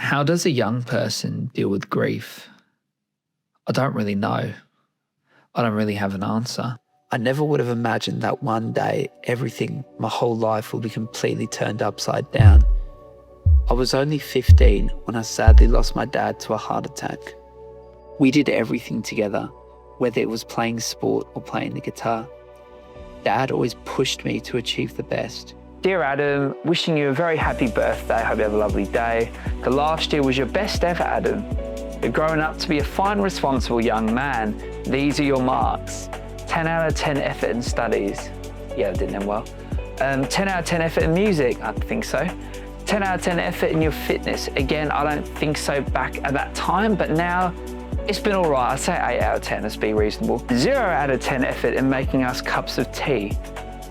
How does a young person deal with grief? I don't really know. I don't really have an answer. I never would have imagined that one day everything, my whole life, will be completely turned upside down. I was only 15 when I sadly lost my dad to a heart attack. We did everything together, whether it was playing sport or playing the guitar. Dad always pushed me to achieve the best. Dear Adam, wishing you a very happy birthday. Hope you have a lovely day. The last year was your best ever, Adam. You're growing up to be a fine, responsible young man. These are your marks. 10 out of 10 effort in studies. Yeah, I did them well. 10 out of 10 effort in music. I think so. 10 out of 10 effort in your fitness. Again, I don't think so back at that time, but now it's been all right. I'd say 8 out of 10, let's be reasonable. 0 out of 10 effort in making us cups of tea.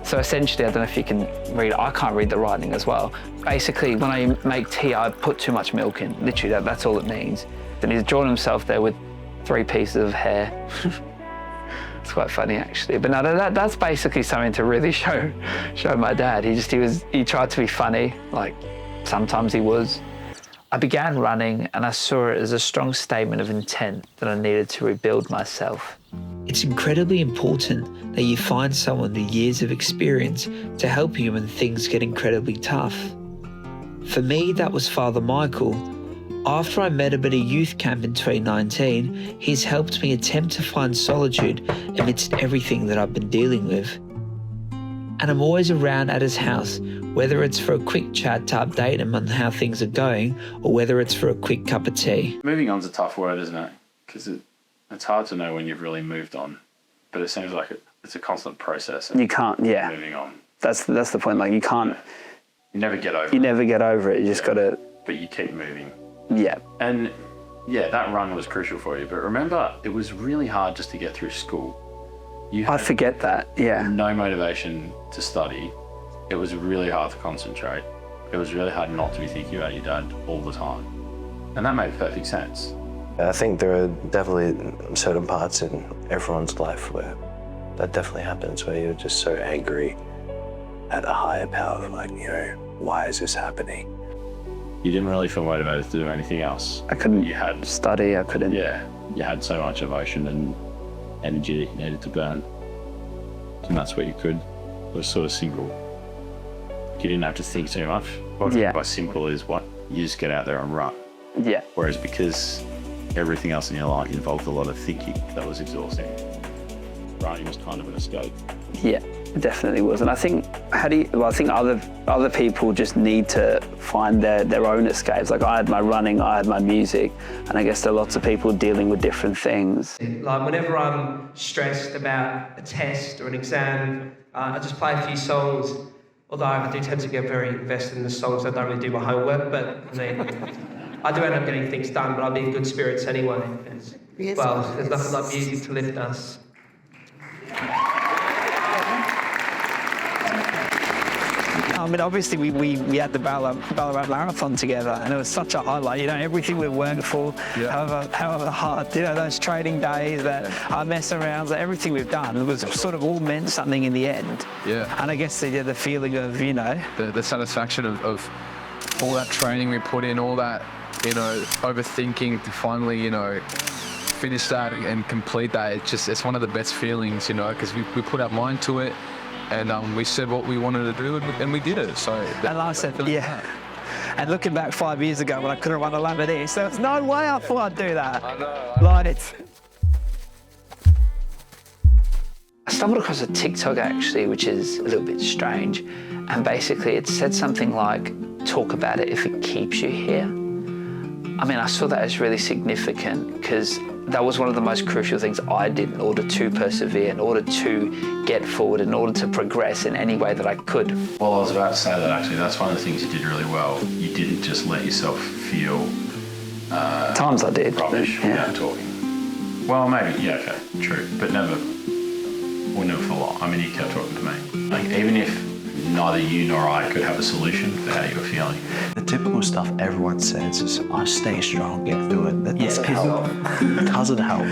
So essentially, I don't know if you can read, I can't read the writing as well. Basically, when I make tea, I put too much milk in. Literally, that's all it means. And he's drawn himself there with 3 pieces of hair. It's quite funny, actually. But no, that's basically something to really show my dad. He tried to be funny, like sometimes he was. I began running and I saw it as a strong statement of intent that I needed to rebuild myself. It's incredibly important that you find someone with years of experience to help you when things get incredibly tough. For me, that was Father Michael. After I met him at a youth camp in 2019, he's helped me attempt to find solitude amidst everything that I've been dealing with. And I'm always around at his house, whether it's for a quick chat to update him on how things are going, or whether it's for a quick cup of tea. Moving on's a tough word, isn't it? Because it's hard to know when you've really moved on, but it seems like it's a constant process. You can't, yeah. Moving on. That's the point. Like you can't. You never get over it. You never get over it. You just gotta. But you keep moving. Yeah. And yeah, that run was crucial for you. But remember, it was really hard just to get through school. I forget that. Yeah. No motivation to study. It was really hard to concentrate. It was really hard not to be thinking about your dad all the time. And that made perfect sense. I think there are definitely certain parts in everyone's life where that definitely happens, where you're just so angry at a higher power, like, you know, why is this happening? You didn't really feel motivated to do anything else. I couldn't You had study, I couldn't. Yeah, you had so much emotion and energy that you needed to burn. And that's what you could. It was sort of simple. You didn't have to think too much. What I mean by simple is what you just get out there and run. Yeah. Whereas because everything else in your life involved a lot of thinking, that was exhausting. Running was kind of an escape. Yeah, it definitely was. And I think, I think other people just need to find their own escapes. Like I had my running, I had my music, and I guess there are lots of people dealing with different things. Like whenever I'm stressed about a test or an exam, I just play a few songs. Although I do tend to get very invested in the songs, I don't really do my homework, but I do end up getting things done, but I'll be in good spirits anyway. Well, there's nothing like music to lift us. I mean, obviously we had the Ballarat Marathon together, and it was such a highlight. You know, everything we worked for, however hard, you know, those training days, that our mess arounds, everything we've done, it was sort of all meant something in the end. Yeah. And I guess the feeling of, you know, the satisfaction of all that training we put in, all that, you know, overthinking to finally, you know, finish that and complete that. It's one of the best feelings, you know, because we put our mind to it. And we said what we wanted to do, and we did it. So. And I said, yeah. And looking back 5 years ago when I could have run a lap of this, there was no way I thought I'd do that. I know. Like it's. I stumbled across a TikTok actually, which is a little bit strange. And basically it said something like, talk about it if it keeps you here. I mean, I saw that as really significant because that was one of the most crucial things I did in order to persevere, in order to get forward, in order to progress in any way that I could. Well, I was about to say that actually, that's one of the things you did really well. You didn't just let yourself feel Times I did. Rubbish without talking. Well, maybe, yeah, okay, true. But never for long. I mean, you kept talking to me. Like, even if neither you nor I could have a solution for how you were feeling. The typical stuff everyone says is, I stay strong, get through it. That doesn't help. It doesn't help.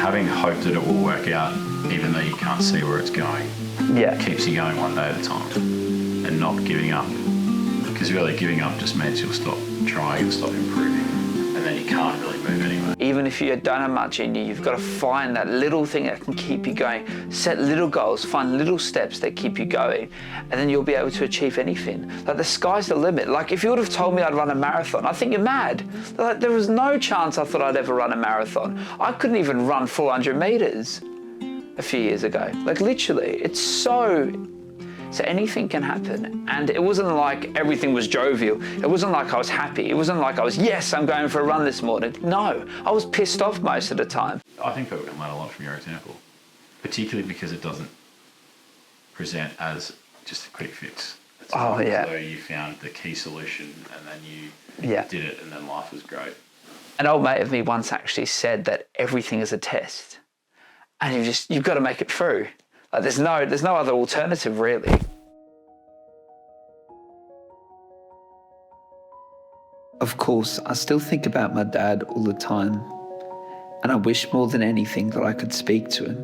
Having hope that it will work out, even though you can't see where it's going, keeps you going one day at a time and not giving up. Because really, giving up just means you'll stop trying to stop improving, and then you can't really move anyway. Even if you don't have much in you, you've got to find that little thing that can keep you going. Set little goals, find little steps that keep you going, and then you'll be able to achieve anything. Like, the sky's the limit. Like, if you would have told me I'd run a marathon, I think you're mad. Like, there was no chance I thought I'd ever run a marathon. I couldn't even run 400 meters a few years ago. Like, literally, it's so anything can happen. And it wasn't like everything was jovial. It wasn't like I was happy. It wasn't like I was, yes, I'm going for a run this morning. No, I was pissed off most of the time. I think people can learn a lot from your example, particularly because it doesn't present as just a quick fix. It's Oh, yeah. So you found the key solution and then you Yeah. did it, and then life was great. An old mate of me once actually said that everything is a test, and you've got to make it through. Like, there's no other alternative, really. Of course, I still think about my dad all the time, and I wish more than anything that I could speak to him.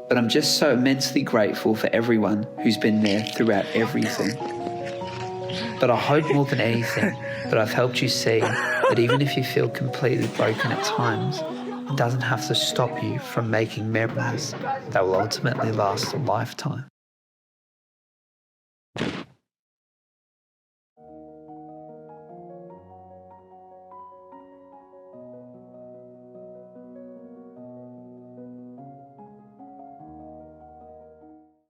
But I'm just so immensely grateful for everyone who's been there throughout everything. But I hope more than anything that I've helped you see that even if you feel completely broken at times, it doesn't have to stop you from making memories that will ultimately last a lifetime.